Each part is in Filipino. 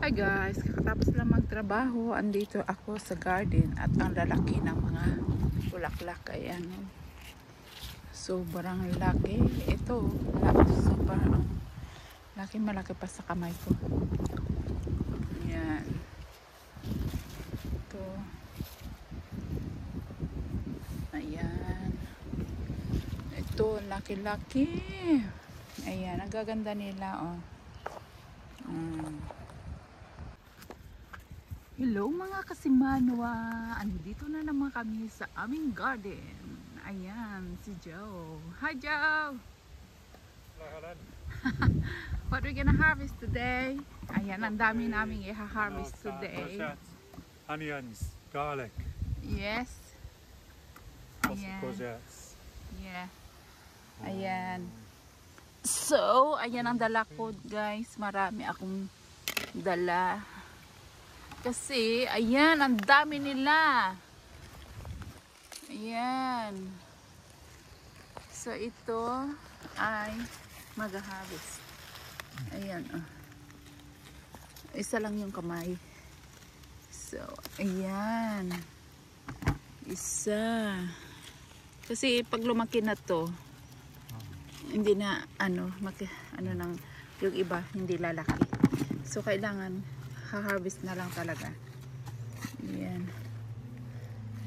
Hi guys, kakatapos lang magtrabaho. Andito ako sa garden at ang lalaki ng mga bulaklak. Ayan, sobrang laki. Ito, sobrang laki, malaki pa sa kamay ko. Ayan. Ito. Ayan. Ito, laki-laki. Ayan, ang gaganda nila, oh. Hello mga kasimanwa! Andito na naman kami sa aming garden. Ayan, si Joe. Hi Joe! Hello, Helen. What we gonna harvest today? Ayan, ang dami naming i-harvest today. Onions, garlic, Yes. lots of Ayan. courgettes. Yeah. Ayan. So, ayan ang dala ko guys. Marami akong dala. Kasi, ayan, ang dami nila. Ayan. So, ito ay mag-harvest. Ayan, oh. Isa lang yung kamay. So, ayan. Isa. Kasi, pag lumaki na to, hindi na, yung iba, hindi lalaki. So, kailangan ha-harvest na lang talaga. Ayan.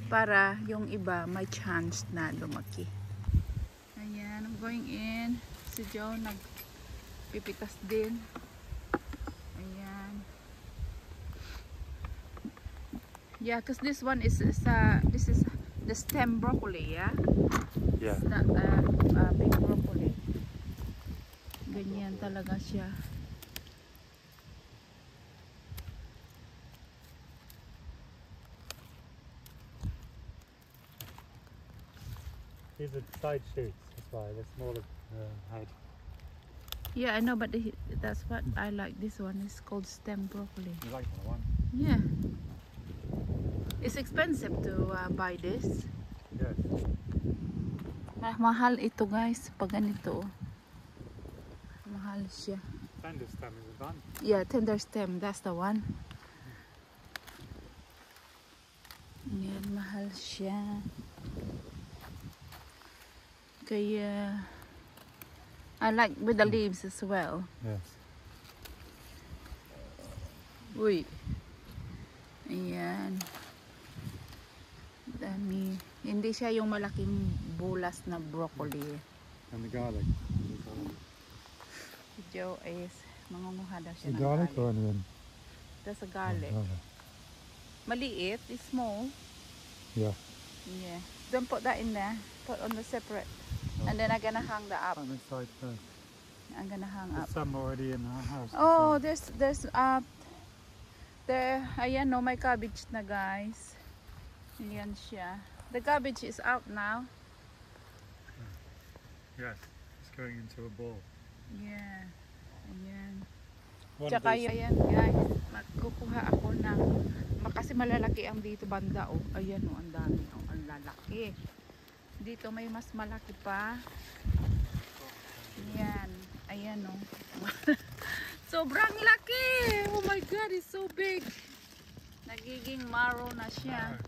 Para yung iba may chance na lumaki. Ayan, I'm going in. Si Joe nagpipitas din. Ayan. Yeah, because this one is this is the stem broccoli, yeah? Yeah. It's not big broccoli. Ganyan talaga siya. These are side shoots, that's why they're smaller head. Yeah, I know, but that's what I like. This one is called stem broccoli. You like that one? Yeah. It's expensive to buy this. Yes. Mahal ito guys, pag ganito. Mahal siya. Tender stem is the one. Yeah, tender stem, that's the one. Yan, mahal siya. Kaya, I like with the leaves as well. Yes. Uy. Ayan. Dami. Hindi siya yung malaking bulas na broccoli. And the garlic. Si Joe is mangunguha daw siya The ng garlic or onion? That's a garlic. Oh, garlic. Maliit, it's small. Yeah. Yeah. Don't put that in there. Put on the separate. No. And then I'm gonna hang that up. I'm inside first. I'm gonna hang There's up. some already in our house. Oh, there's there, ayan no, may cabbage na guys. Ayan siya. The cabbage is out now. Yes. It's going into a bowl. Yeah. Ayan. One of Tsaka these. ayan guys, magkukuha ako ng, kasi malalaki ang dito banda oh. Ayan oh, ang dami oh, ang lalaki. Dito may mas malaki pa. Ayan. Ayan oh. Sobrang laki! Oh my God, it's so big. Nagiging marrow na siya.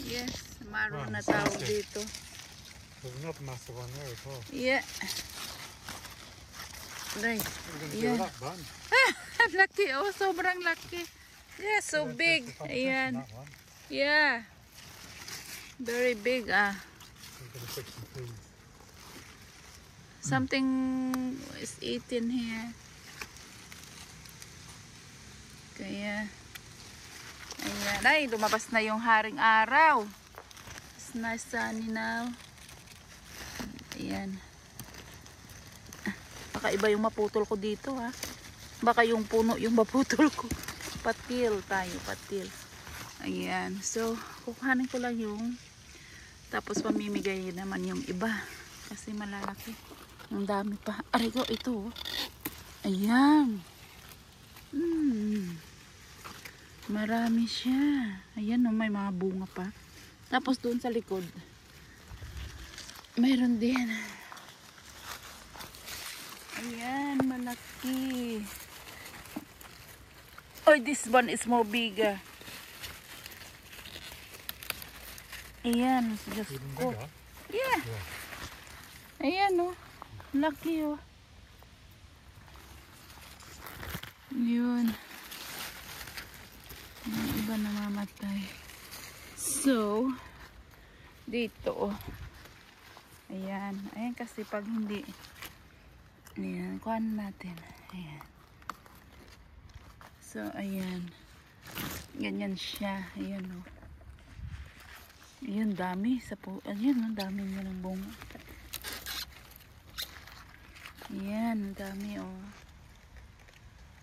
Yes, marrow Wow, na tawag massive. dito. There's another massive one there as well. Yeah. Right. We're going to Yeah. do that one. Laki oh, sobrang laki. Yeah, so There's big. the competition, Ayan. that one. Yeah. Very big ah. We're going to pick some trees. Something is eaten here. Kaya, ayan. Ay, lumabas na yung haring araw. It's nice sunny now. Ayan. Baka iba yung maputol ko dito ha. Baka yung puno yung maputol ko. Patil tayo, patil. Ayan. So, kukuhanin ko lang yung, tapos pamimigay naman yung iba. Kasi malalaki. Ang dami pa. Aray ko, ito. Ayan. Marami siya. Ayan o, may mga bunga pa. Tapos doon sa likod, mayroon din. Ayan, malaki. Oh, this one is more bigger. Ayan, just Even go. bigger. Yeah. Yeah. Ayan, oh. Laki, oh. Yun. Yung iba namamatay. So, dito, oh. Ayan. Ayan kasi pag hindi, ayan, kuhaan natin. Ayan. So, ayan. Ganyan siya. Ayan, oh. Ayan, dami. Ayan, ang dami niya ng bunga. Ayan, ang dami, oh.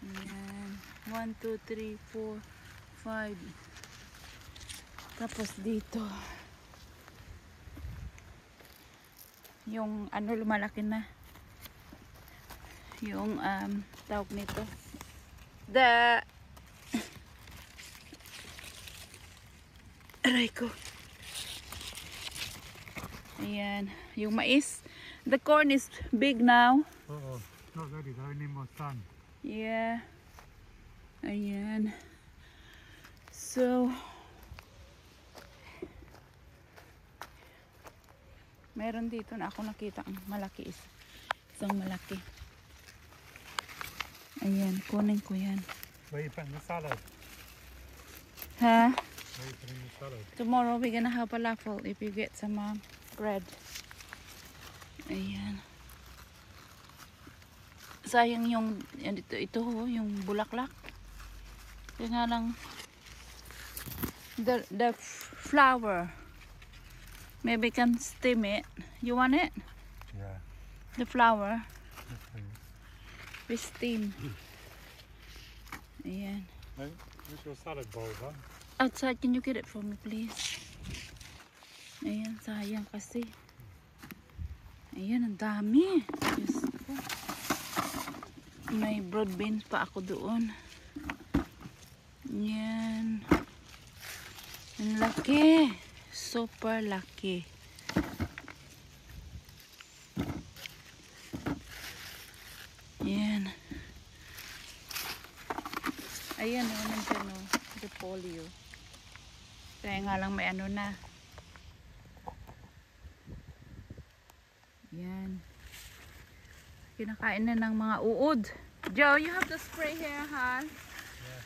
Ayan. 1, 2, 3, 4, 5. Tapos dito. Yung ano, lumalaki na. Yung, tawag nito. Aray ko. Ayan. Yung mais. The corn is big now. Uh-oh. It's not ready. They need more sun. Yeah. Ayan. So, meron dito na ako nakita ang malaki isang malaki. Ayan, kunin ko yan. Where are you putting the salad? Ha? Where are you putting the salad? Tomorrow we're gonna have falafel if you get some bread. Ayan. Sayang yung ito yung bulaklak. Kaya nga lang the flower. Maybe can steam it. You want it? Yeah. The flower. Yes, please. We steam. Ayan. Hey, where's your salad bowl, huh? Outside, can you get it for me, please? Ayan, sayang kasi. Ayan, ang dami. Diyos ko. May broad beans pa ako doon. Ayan. Ang laki. Super laki. Ayan. Ayan, nandiyan o. The polio. Kaya nga lang may ano na. Yan. Kinakain na ng mga uod. Joe, you have to spray here, ha? Yeah.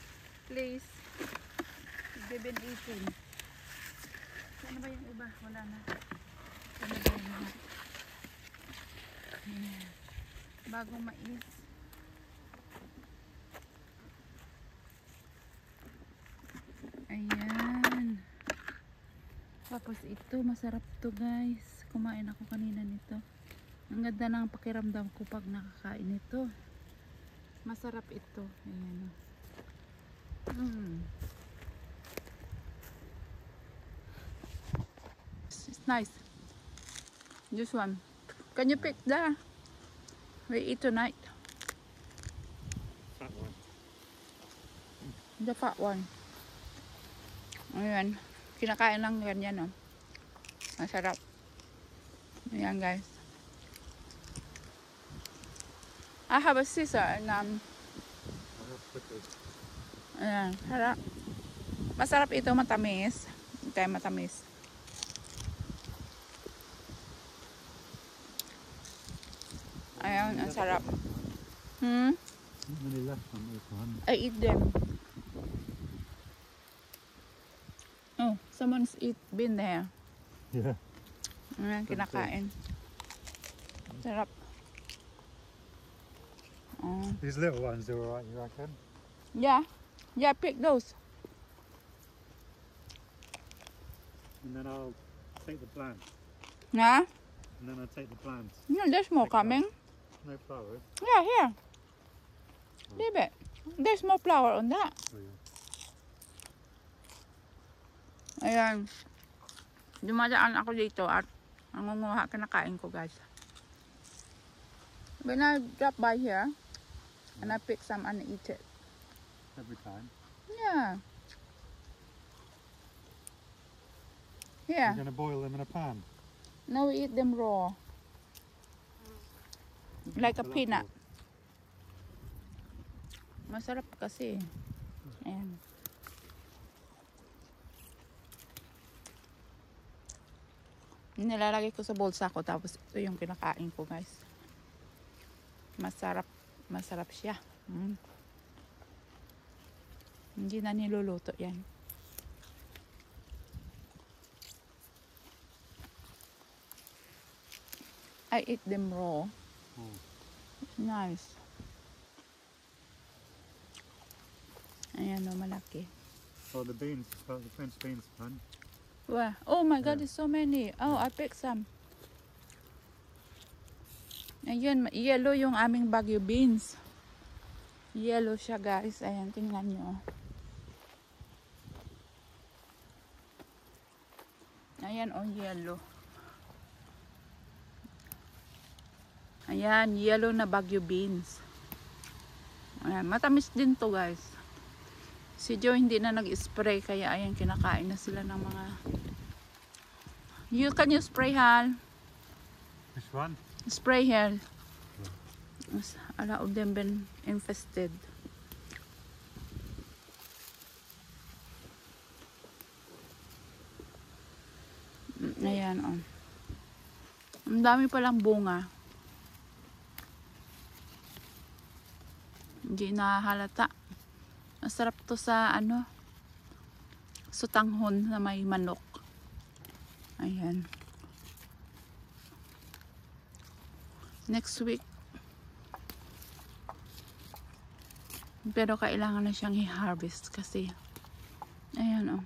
Please. They've been eating. Saan ba yung iba? Wala na. Saan ba yung iba? Ayan. Bagong mais. Ayan. Tapos ito, masarap to guys. Kumain ako kanina nito. Ang ganda ng pakiramdam ko pag nakakain ito. Masarap ito. Ayan. It's nice. This one. Can you pick that? We eat tonight. That one. The fat one. Ayan. Kinakain lang ganyan, oh. Masarap. Ayan, guys. I have a scissor and ayan, sarap. Masarap ito, matamis. Hindi tayo matamis. Ayan, ang sarap. Not many left on this one. I eat them. Oh, someone's been there. Yeah. Ayan, kinakain. Sarap. Oh. These little ones are alright, you reckon? Yeah. Yeah, pick those. And then I'll take the plants. Yeah? And then I'll take the plants. No, there's more Pick coming. No flowers. Yeah, here. Leave it. There's more flower on that. Oh, yeah. Ayan. Dumadaan ako dito at nangunguha kinakain ko, guys. When I drop by here, and I pick some and eat it. Every time. Yeah. You're Yeah. going to boil them in a pan. Now we eat them raw. Like a peanut. Masarap kasi. Ayan. Nilalagay ko sa bulsa ko, tapos ito yung kinakain ko, guys. Masarap siya. Hindi na niluluto yan. I eat them raw. It's nice. Ayan o, malaki. Oh, the beans, the French beans, man. Wow. Oh my God, there's so many. Oh, I picked some. Ayan, yellow yung aming Baguio beans. Yellow siya, guys. Ayan, tingnan nyo. Ayan, oh, yellow. Ayan, yellow na Baguio beans. Ayan, matamis din to, guys. Si Joe hindi na nag-spray, kaya ayan, kinakain na sila ng mga... Can you spray, Hal? Which one? Spray here. A lot of them been infested. Ayan, oh. Ang dami palang bunga. Hindi nahalata. Masarap to sa ano, sutanghon na may manok. Ayan. Next week. Pero kailangan na siyang i-harvest kasi ayan, oh.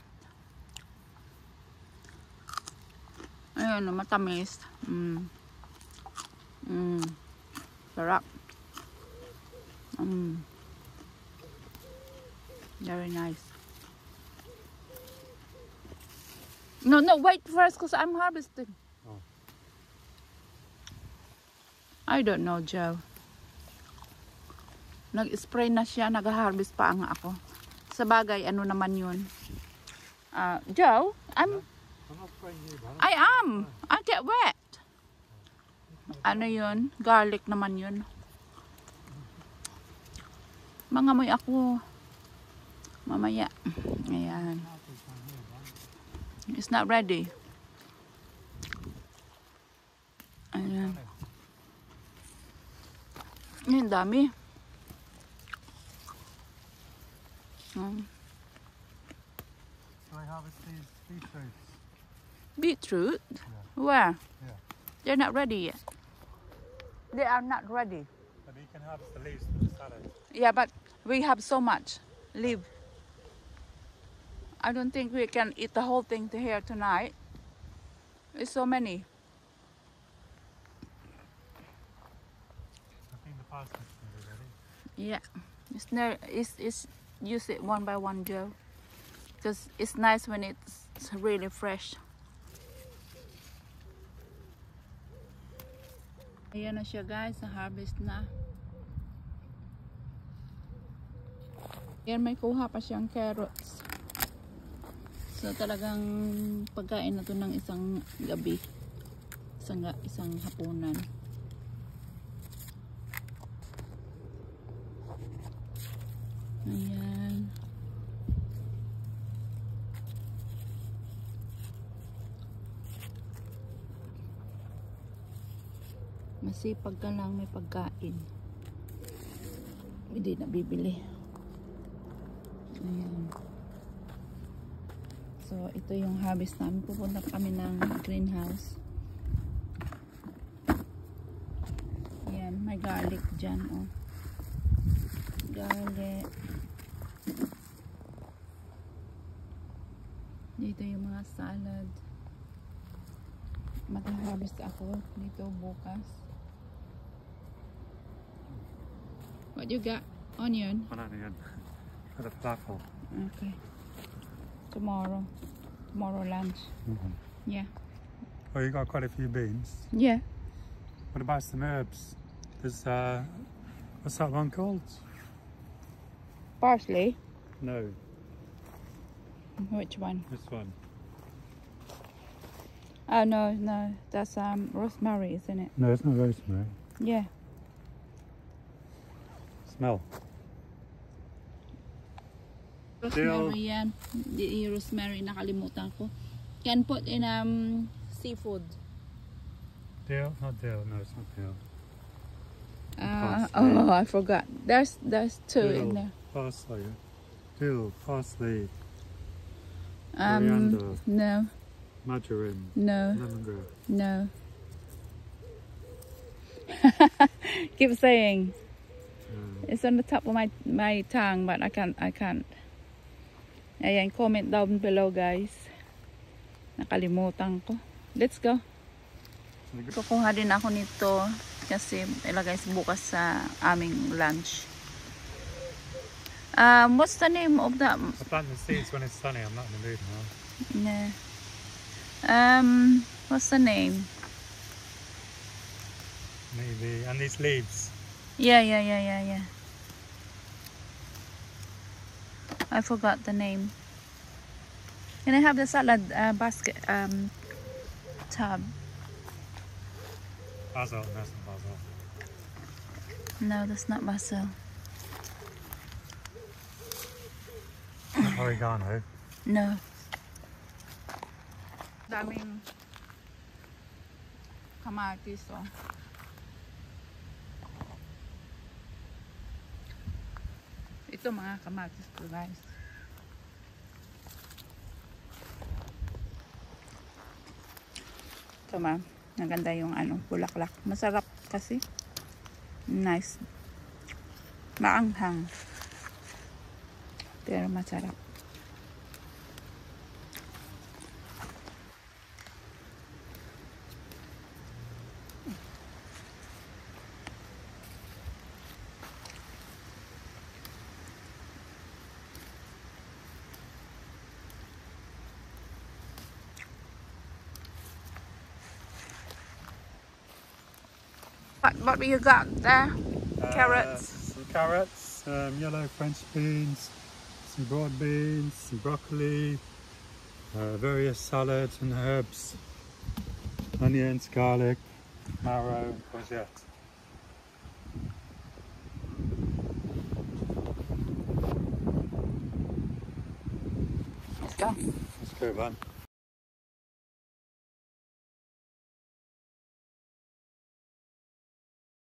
Ayan, oh, matamis. Sarap. Very nice. No, wait first because I'm harvesting. Oh. I don't know, Joe. Nag-spray na siya, nag-harvest pa ang ako. Sa bagay, ano naman yun? Joe, I'm not spraying you, but I am. I get wet. Ano yun? Garlic naman yun. Mangamoy ako. Mamaya. Ayan. It's not ready. Ayan. Ayan, dami. So I harvest these beetroots. Beetroot? Yeah. Where? Yeah. They're not ready yet. They are not ready. But you can harvest the leaves for the salad. Yeah, but we have so much leaf. I don't think we can eat the whole thing here tonight. It's so many. I think the parsnips can be ready. Yeah, it's use it one by one, Joe, because it's nice when it's really fresh. Ayan na siya, guys, harvest na. Ayan, may kuha pa siyang carrots. So talagang pagkain na to ng isang gabi, isang hapunan. Ayan. Masipag ka lang, may pagkain. Hindi na bibili. Ayan. So, ito yung harvest namin. Pupunta pa kami ng greenhouse. Ayan, may garlic dyan, oh. Garlic. Dito yung mga salad. Mag-harvest ako dito bukas. What you got? Onion? Onion. For the platform. Okay. Tomorrow lunch. Yeah. Oh, you got quite a few beans. Yeah. What about some herbs? There's what's that one called? Parsley. No, Which one? this one. Oh no, that's rosemary, isn't it? No, it's not rosemary. Yeah. Smell. Rosemary yan. Yung rosemary, nakalimutan ko. Can put in seafood. Dill? Not dill. No, it's not dill. Oh, I forgot. There's two Dill, in there. parsley. Dill, parsley, Um, coriander, no, marjoram, no, lemongrass. no. Keep saying. It's on the top of my tongue, but I can't. Ayan, comment down below, guys. Nakalimutan ko. Let's go. Kukuha din ako nito kasi ilagay bukas sa aming lunch. What's the name of that? I plant the seeds when it's sunny. I'm not in the mood now. Nah. What's the name? Maybe. And these leaves. Yeah. I forgot the name. Can I have the salad basket tub? Basil. That's not basil. No, that's not basil. Oregano. No. Daming kamatis, oh. Ito mga kamatis ko, guys. Ito ma'am. Maganda yung bulaklak. Masarap kasi. Nice. Maanghang. Pero masarap. What you got there? Carrots. Some carrots, yellow French beans, some broad beans, some broccoli, various salads and herbs, onions, garlic, marrow, courgette. Let's go. Let's go, man.